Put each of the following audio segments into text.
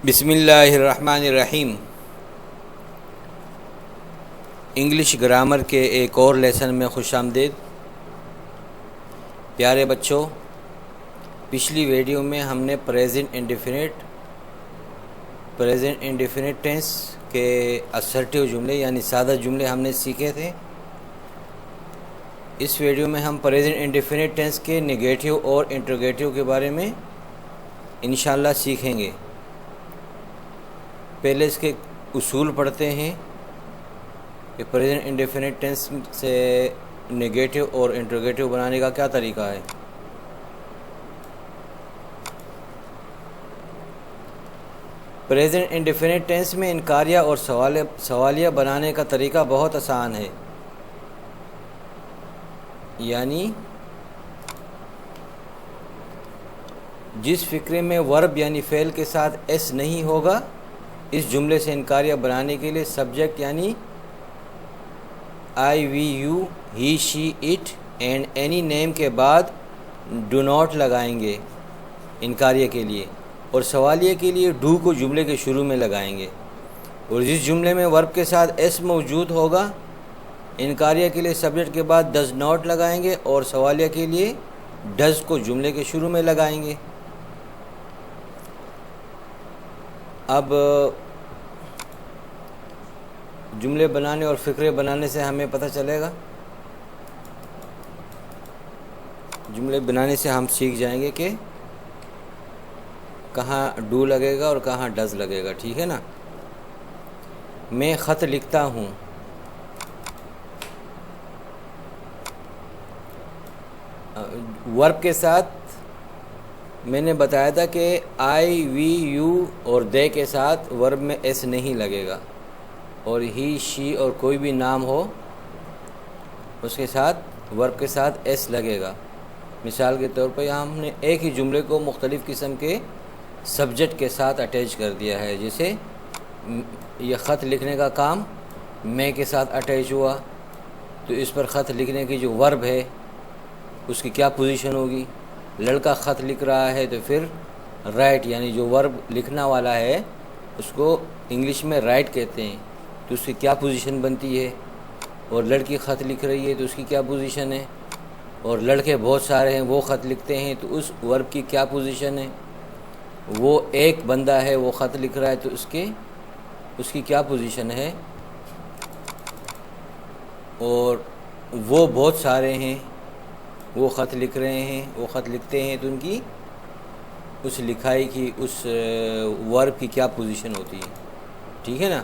بسم اللہ الرحمن الرحیم۔ انگلش گرامر کے ایک اور لیسن میں خوش آمدید۔ پیارے بچوں، پچھلی ویڈیو میں ہم نے پریزنٹ انڈیفینٹ ٹینس کے اسرٹیو جملے یعنی سادہ جملے ہم نے سیکھے تھے۔ اس ویڈیو میں ہم پریزنٹ انڈیفینٹ ٹینس کے نیگیٹو اور انٹروگیٹو کے بارے میں انشاءاللہ سیکھیں گے۔ پہلے اس کے اصول پڑھتے ہیں کہ پریزنٹ انڈیفینٹ ٹینس سے نیگیٹو اور انٹروگیٹو بنانے کا کیا طریقہ ہے۔ پریزنٹ انڈیفینٹ ٹینس میں انکاریہ اور سوالیہ بنانے کا طریقہ بہت آسان ہے، یعنی جس فقرے میں ورب یعنی فعل کے ساتھ ایس نہیں ہوگا، اس جملے سے انکاریہ بنانے کے لیے سبجیکٹ یعنی I we you he she it and any name کے بعد ڈو ناٹ لگائیں گے انکاریہ کے لیے، اور سوالیہ کے لیے ڈو کو جملے کے شروع میں لگائیں گے، اور جس جملے میں ورب کے ساتھ ایس موجود ہوگا انکاریہ کے لیے سبجیکٹ کے بعد ڈز ناٹ لگائیں گے، اور سوالیہ کے لیے ڈز کو جملے کے شروع میں لگائیں گے۔ اب جملے بنانے اور فقرے بنانے سے ہمیں پتہ چلے گا، جملے بنانے سے ہم سیکھ جائیں گے کہ کہاں ڈو لگے گا اور کہاں ڈز لگے گا، ٹھیک ہے نا۔ میں خط لکھتا ہوں، ورب کے ساتھ میں نے بتایا تھا کہ آئی وی یو اور دے کے ساتھ ورب میں ایس نہیں لگے گا، اور ہی شی اور کوئی بھی نام ہو اس کے ساتھ ورب کے ساتھ ایس لگے گا۔ مثال کے طور پر یہاں ہم نے ایک ہی جملے کو مختلف قسم کے سبجیکٹ کے ساتھ اٹیچ کر دیا ہے، جیسے یہ خط لکھنے کا کام میں کے ساتھ اٹیچ ہوا، تو اس پر خط لکھنے کی جو ورب ہے اس کی کیا پوزیشن ہوگی۔ لڑکا خط لکھ رہا ہے تو پھر رائٹ یعنی جو ورب لکھنا والا ہے اس کو انگلش میں رائٹ کہتے ہیں، تو اس کی کیا پوزیشن بنتی ہے۔ اور لڑکی خط لکھ رہی ہے تو اس کی کیا پوزیشن ہے، اور لڑکے بہت سارے ہیں وہ خط لکھتے ہیں تو اس ورب کی کیا پوزیشن ہے۔ وہ ایک بندہ ہے وہ خط لکھ رہا ہے تو اس کی کیا پوزیشن ہے، اور وہ بہت سارے ہیں وہ خط لکھ رہے ہیں وہ خط لکھتے ہیں تو ان کی اس لکھائی کی اس ورب کی کیا پوزیشن ہوتی ہے، ٹھیک ہے نا۔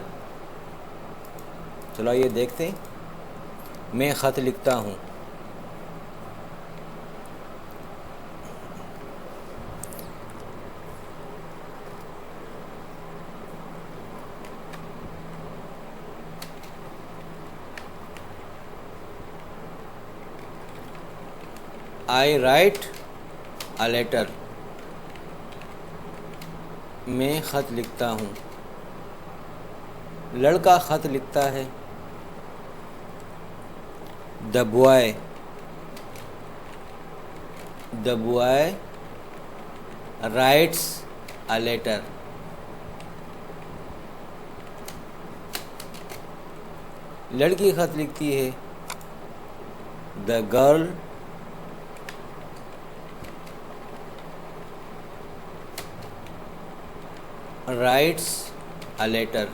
چلو یہ دیکھتے ہیں۔ میں خط لکھتا ہوں، I write a letter، میں خط لکھتا ہوں۔ لڑکا خط لکھتا ہے، the boy writes a letter۔ لڑکی خط لکھتی ہے، the girl writes a letter۔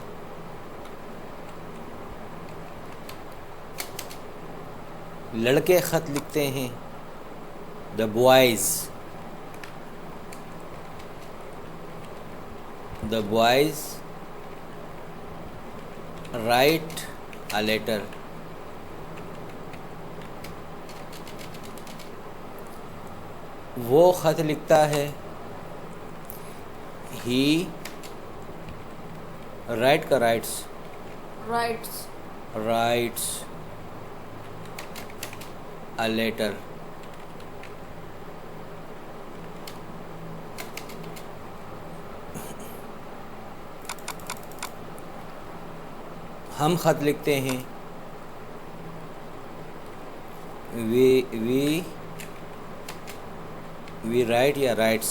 لڑکے خط لکھتے ہیں، the boys write a letter۔ وہ خط لکھتا ہے، he write کا writes a letter۔ ہم خط لکھتے ہیں، we write یا writes،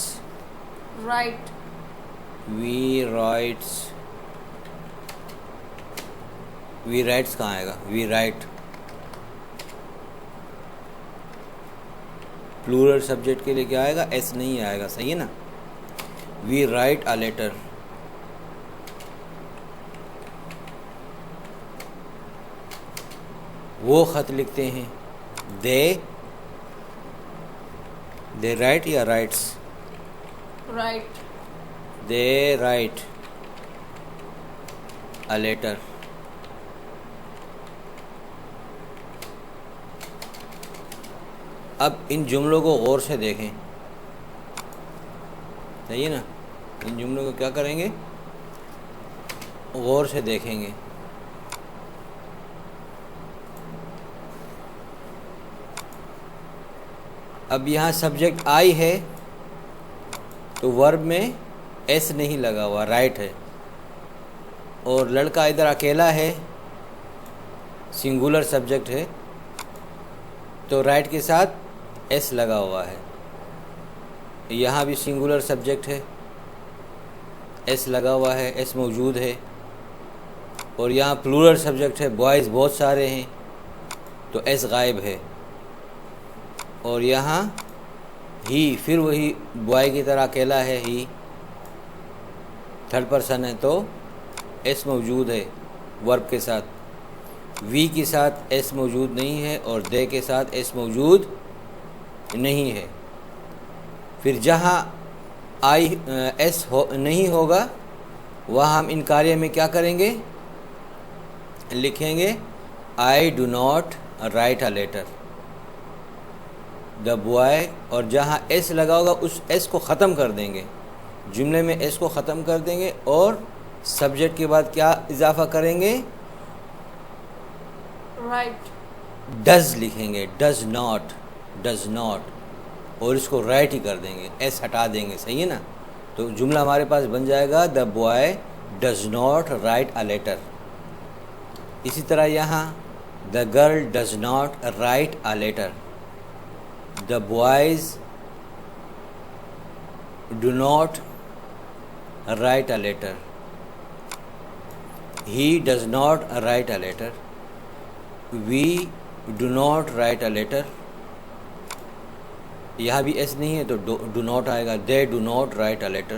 write وی رائٹس. وی رائٹس کہاں آئے گا؟ وی رائٹ پلورل سبجیکٹ کے لیے کیا آئے گا؟ ایس نہیں آئے گا. صحیح ہے نا؟ We write a letter. وہ خط لکھتے ہیں. دے رائٹ یا writes? Right. They write a letter. اب ان جملوں کو غور سے دیکھیں. صحیح ہے نا؟ ان جملوں کو کیا کریں گے؟ غور سے دیکھیں گے. اب یہاں سبجیکٹ آئی ہے تو ورب میں ایس نہیں لگا ہوا، رائٹ ہے. اور لڑکا ادھر اکیلا ہے، سنگولر سبجیکٹ ہے، تو رائٹ کے ساتھ ایس لگا ہوا ہے. یہاں بھی سنگولر سبجیکٹ ہے، ایس لگا ہوا ہے، ایس موجود ہے. اور یہاں پلورل سبجیکٹ ہے، بوائز بہت سارے ہیں تو ایس غائب ہے. اور یہاں ہی پھر وہی بوائے کی طرح اکیلا ہے، ہی تھرڈ پرسن ہے تو ایس موجود ہے ورب کے ساتھ. وی کے ساتھ ایس موجود نہیں ہے اور دے کے ساتھ ایس موجود نہیں ہے. پھر جہاں آئی ایس نہیں ہوگا وہاں ہم انکاریہ میں کیا کریں گے؟ لکھیں گے I do not write a letter. The boy, اور جہاں ایس لگا ہوگا اس ایس کو ختم کر دیں گے، جملے میں ایس کو ختم کر دیں گے اور سبجیکٹ کے بعد کیا اضافہ کریں گے؟ رائٹ. ڈز لکھیں گے، ڈز ناٹ، اور اس کو رائٹ ہی کر دیں گے، ایس ہٹا دیں گے. صحیح ہے نا؟ تو جملہ ہمارے پاس بن جائے گا the boy does not write a letter. اسی طرح یہاں the girl does not write a letter. The boys do not write a letter. He does not write a letter. We do not write a letter. یہاں بھی S نہیں ہے تو do not آئے گا. They do not write a letter.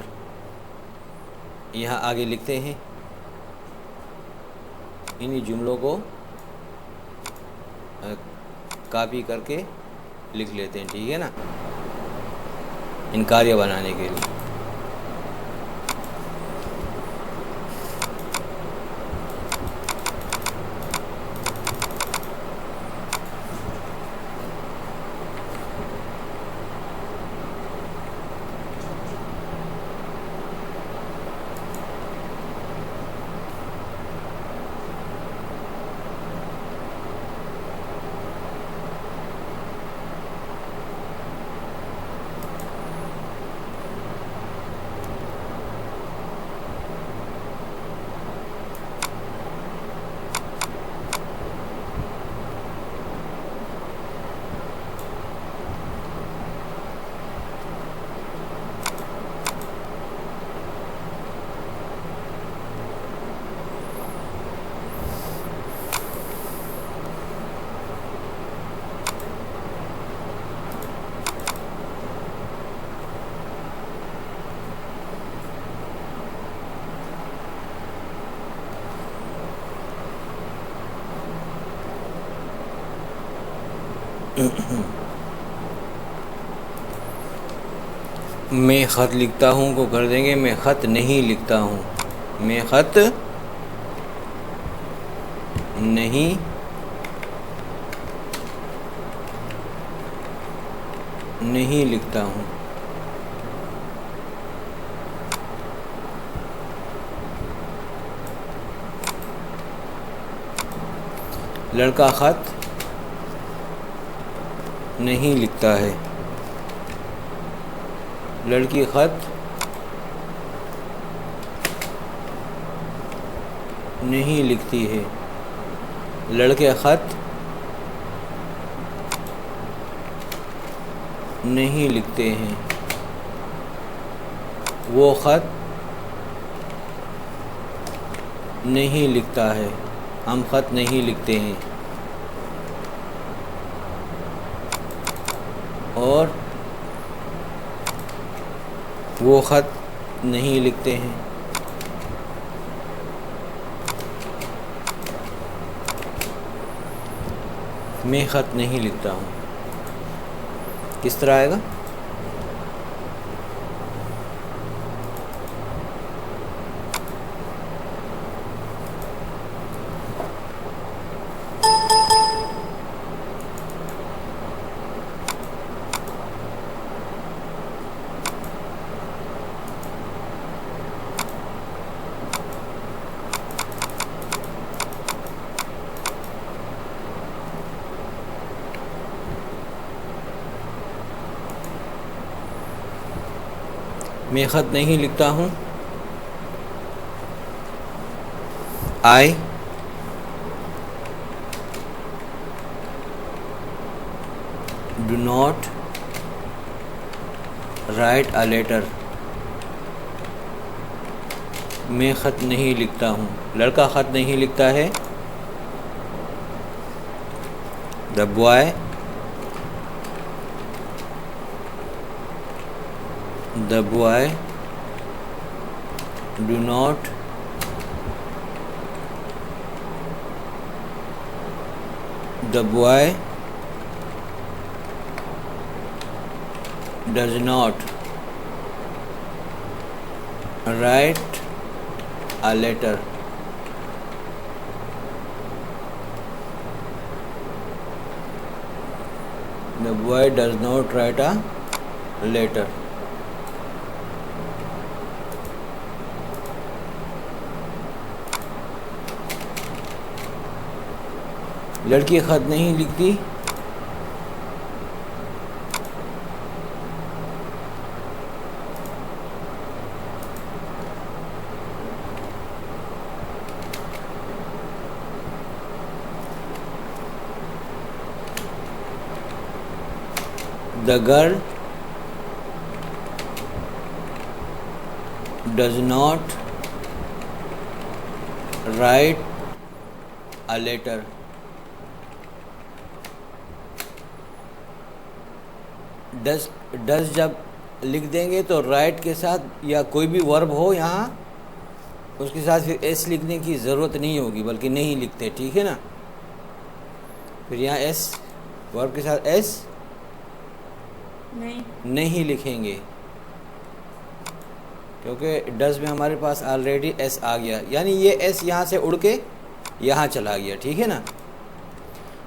یہاں آگے لکھتے ہیں، انہی جملوں کو کاپی کر کے لکھ لیتے ہیں. ٹھیک ہے نا؟ انکاریہ بنانے کے لیے. میں خط لکھتا ہوں کو کر دیں گے میں خط نہیں لکھتا ہوں. میں خط نہیں لکھتا ہوں. لڑکا خط نہیں لکھتا ہے. لڑکی خط نہیں لکھتی ہے. لڑکے خط نہیں لکھتے ہیں. وہ خط نہیں لکھتا ہے، ہم خط نہیں لکھتے ہیں، اور وہ خط نہیں لکھتے ہیں۔ میں خط نہیں لکھتا ہوں، کس طرح آئے گا؟ میں خط نہیں لکھتا ہوں، I do not write a letter. میں خط نہیں لکھتا ہوں، لڑکا خط نہیں لکھتا ہے، the boy do not the boy does not write a letter۔ The boy does not write a letter۔ لڑکی خط نہیں لکھتی، the girl does not write a letter۔ Does جب لکھ دیں گے تو رائٹ کے ساتھ یا کوئی بھی ورب ہو یہاں اس کے ساتھ پھر ایس لکھنے کی ضرورت نہیں ہوگی، بلکہ نہیں لکھتے، ٹھیک ہے نا۔ پھر یہاں ایس ورب کے ساتھ ایس نہیں لکھیں گے، کیونکہ ڈز میں ہمارے پاس آلریڈی ایس آ گیا، یعنی یہ ایس یہاں سے اڑ کے یہاں چلا گیا، ٹھیک ہے نا۔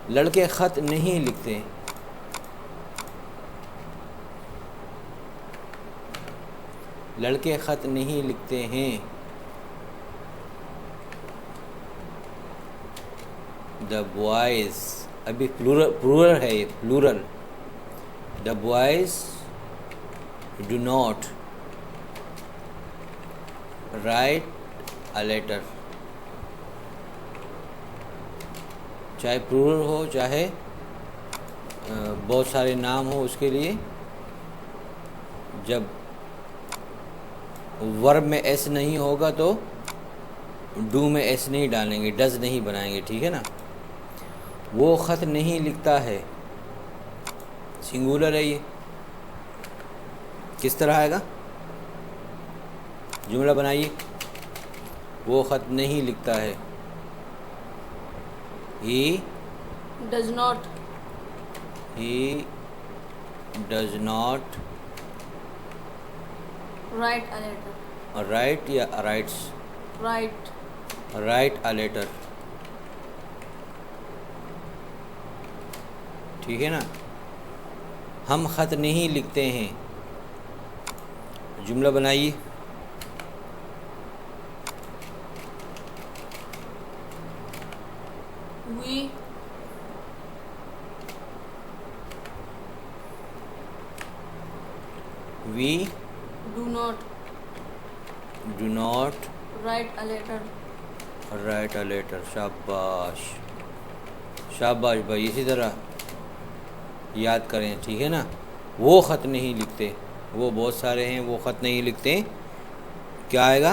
لڑکے خط نہیں لکھتے، لڑکے خط نہیں لکھتے ہیں، the boys، ابھی پلورل ہے، یہ plural, the boys do not write a letter۔ چاہے پلورل ہو چاہے بہت سارے نام ہو، اس کے لیے جب ورب میں ایس نہیں ہوگا تو ڈو میں ایس نہیں ڈالیں گے، ڈز نہیں بنائیں گے، ٹھیک ہے نا۔ وہ خط نہیں لکھتا ہے، سنگولر ہے، یہ کس طرح آئے گا؟ جملہ بنائیے، وہ خط نہیں لکھتا ہے، he does not write a letter۔ write یا writes write a letter، ٹھیک ہے نا۔ ہم خط نہیں لکھتے ہیں، جملہ بنائیے، we do not write a letter۔ شاباش شاباش بھائی، اسی طرح یاد کریں، ٹھیک ہے نا۔ وہ خط نہیں لکھتے، وہ بہت سارے ہیں، وہ خط نہیں لکھتے، کیا آئے گا؟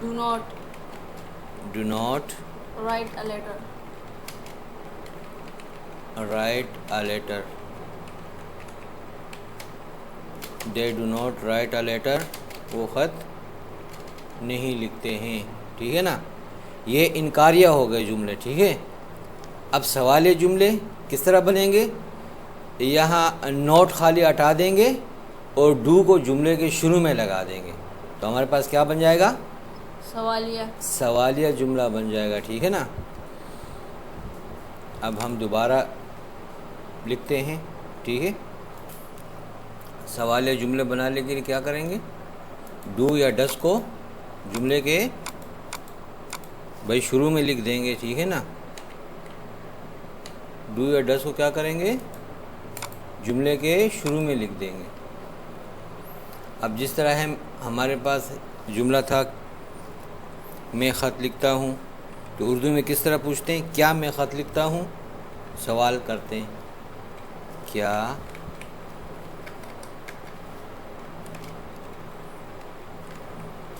do not do not write a letter. write a letter. They do not write a letter. وہ خط نہیں لکھتے ہیں. ٹھیک ہے نا. یہ انکاریہ ہو گئے جملے. ٹھیک ہے. اب سوالیہ جملے کس طرح بنیں گے؟ یہاں نوٹ خالی ہٹا دیں گے اور ڈو کو جملے کے شروع میں لگا دیں گے. تو ہمارے پاس کیا بن جائے گا؟ سوالیہ جملہ بن جائے گا. ٹھیک ہے نا. اب ہم دوبارہ لکھتے ہیں. ٹھیک ہے. سوالیہ جملے بنانے کے لیے کیا کریں گے؟ ڈو یا ڈس کو جملے کے شروع میں لکھ دیں گے. ٹھیک ہے نا. ڈو یا ڈس کو کیا کریں گے؟ جملے کے شروع میں لکھ دیں گے. اب جس طرح ہمارے پاس جملہ تھا میں خط لکھتا ہوں، تو اردو میں کس طرح پوچھتے ہیں؟ کیا میں خط لکھتا ہوں؟ سوال کرتے ہیں.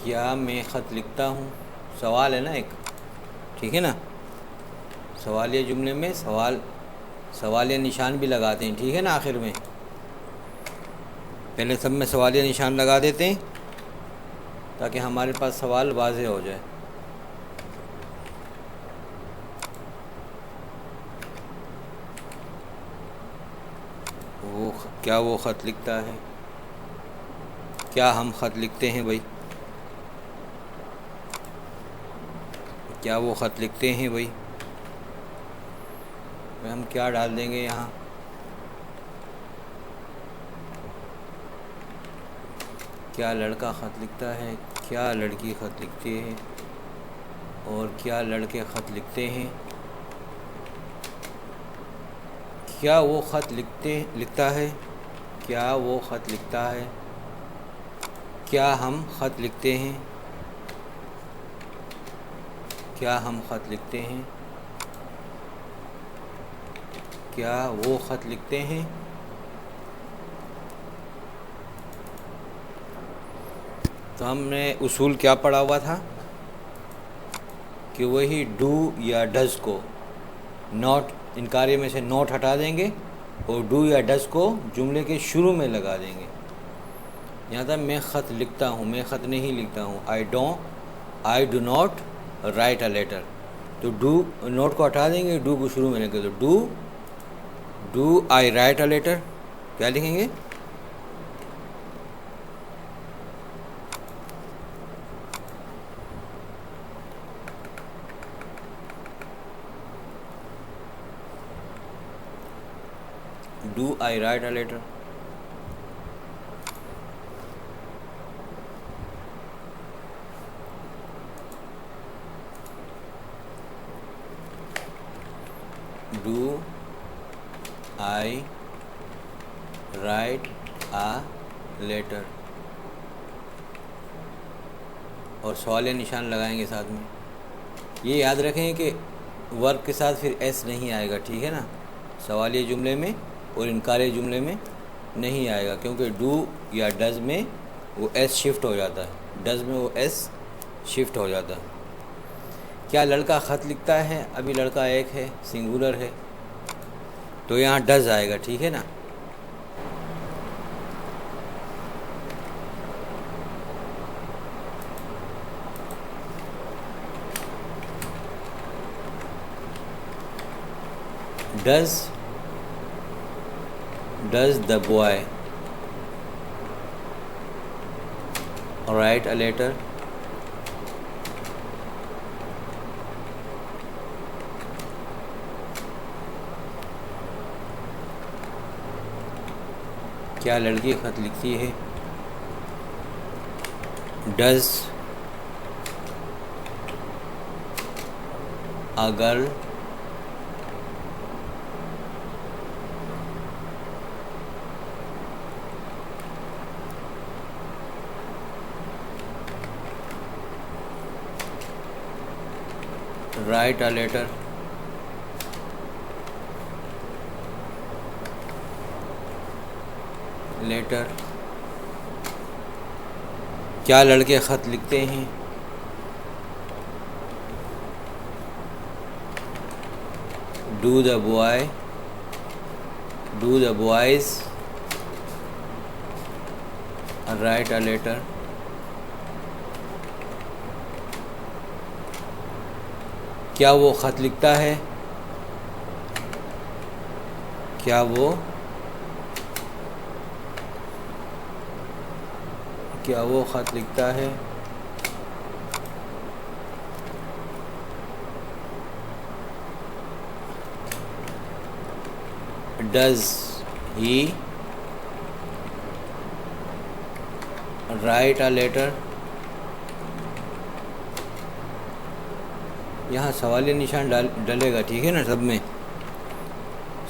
کیا میں خط لکھتا ہوں؟ سوال ہے نا ایک. ٹھیک ہے نا. سوالیہ جملے میں سوالیہ نشان بھی لگاتے ہیں. ٹھیک ہے نا. آخر میں پہلے سب میں سوالیہ نشان لگا دیتے ہیں تاکہ ہمارے پاس سوال واضح ہو جائے. کیا وہ خط لکھتا ہے؟ کیا ہم خط لکھتے ہیں بھائی؟ کیا وہ خط لکھتے ہیں بھائی؟ ہم کیا ڈال دیں گے یہاں؟ کیا لڑکا خط لکھتا ہے؟ کیا لڑکی خط لکھتی ہے؟ اور کیا لڑکے خط لکھتے ہیں؟ کیا وہ خط لکھتا ہے؟ کیا وہ خط لکھتا ہے؟ کیا ہم خط لکھتے ہیں؟ کیا ہم خط لکھتے ہیں؟ کیا وہ خط لکھتے ہیں؟ تو ہم نے اصول کیا پڑھا ہوا تھا کہ وہی ڈو یا ڈز کو نوٹ انکاریہ میں سے نوٹ ہٹا دیں گے اور ڈو یا ڈز کو جملے کے شروع میں لگا دیں گے. یہاں تھا میں خط لکھتا ہوں، میں خط نہیں لکھتا ہوں. I do not write a letter. تو ڈو نوٹ کو ہٹا دیں گے، ڈو کو شروع میں لگے. تو do I write a letter کیا لکھیں گے؟ Do I write a letter? Do I write a letter? اور سوالیہ نشان لگائیں گے ساتھ میں. یہ یاد رکھیں کہ ورب کے ساتھ پھر ایس نہیں آئے گا. ٹھیک ہے نا. سوالیہ جملے میں اور انکاریہ جملے میں نہیں آئے گا کیونکہ ڈو یا ڈز میں وہ ایس شفٹ ہو جاتا ہے. ڈز میں وہ ایس شفٹ ہو جاتا ہے. کیا لڑکا خط لکھتا ہے؟ ابھی لڑکا ایک ہے، سنگولر ہے، تو یہاں ڈز آئے گا. ٹھیک ہے نا. Does the boy write a letter? کیا لڑکی خط لکھتی ہے؟ Does a girl write a letter? کیا لڑکے خط لکھتے ہیں؟ Do the boys write a letter? کیا وہ خط لکھتا ہے؟ کیا وہ خط لکھتا ہے؟ Does he write a letter? یہاں سوالیہ نشان ڈلے گا، ٹھیک ہے نا؟ سب میں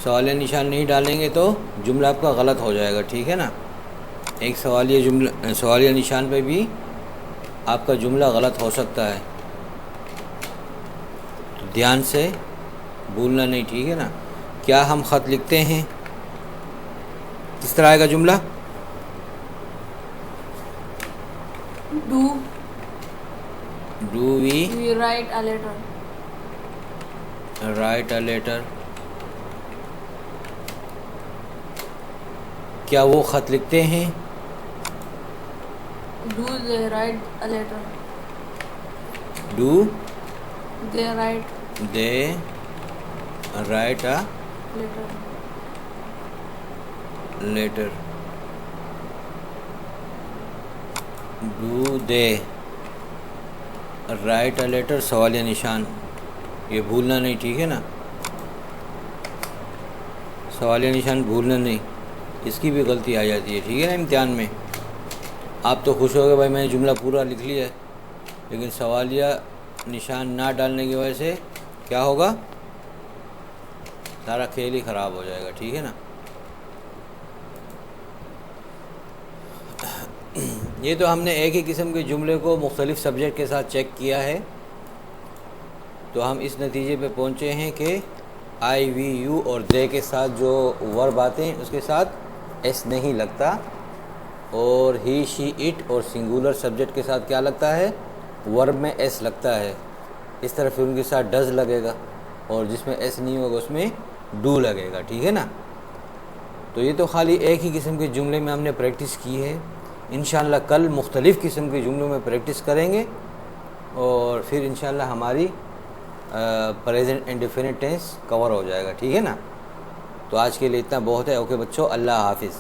سوالیہ نشان نہیں ڈالیں گے تو جملہ آپ کا غلط ہو جائے گا، ٹھیک ہے نا؟ ایک سوالیہ نشان پہ بھی آپ کا جملہ غلط ہو سکتا ہے، تو دھیان سے بھولنا نہیں، ٹھیک ہے نا؟ کیا ہم خط لکھتے ہیں؟ کس طرح آئے گا جملہ؟ Do we write a letter? write a letter? کیا وہ خط لکھتے ہیں؟ Do they write a letter? Do They write they write a letter. letter? Do they write a letter سوالیہ نشان، یہ بھولنا نہیں، ٹھیک ہے نا؟ سوالیہ نشان بھولنا نہیں، اس کی بھی غلطی آ جاتی ہے، ٹھیک ہے نا؟ امتحان میں آپ تو خوش ہو گئے بھائی میں نے جملہ پورا لکھ لیا ہے، لیکن سوالیہ نشان نہ ڈالنے کی وجہ سے کیا ہوگا؟ سارا کھیل ہی خراب ہو جائے گا، ٹھیک ہے نا؟ یہ تو ہم نے ایک ہی قسم کے جملے کو مختلف سبجیکٹ کے ساتھ چیک کیا ہے، تو ہم اس نتیجے پہ پہنچے ہیں کہ آئی وی یو اور دے کے ساتھ جو ورب آتے ہیں اس کے ساتھ ایس نہیں لگتا، اور ہی شی اٹ اور سنگولر سبجیکٹ کے ساتھ کیا لگتا ہے؟ ورب میں ایس لگتا ہے، اس طرح پھر ان کے ساتھ ڈز لگے گا، اور جس میں ایس نہیں ہوگا اس میں ڈو لگے گا، ٹھیک ہے نا؟ تو یہ تو خالی ایک ہی قسم کے جملے میں ہم نے پریکٹس کی ہے، انشاءاللہ کل مختلف قسم کے جملوں میں پریکٹس کریں گے، اور پھر انشاءاللہ ہماری پریزنٹ انڈیفینٹ ٹینس کور ہو جائے گا، ٹھیک ہے نا؟ تو آج کے لیے اتنا بہت ہے، اوکے بچوں، اللہ حافظ.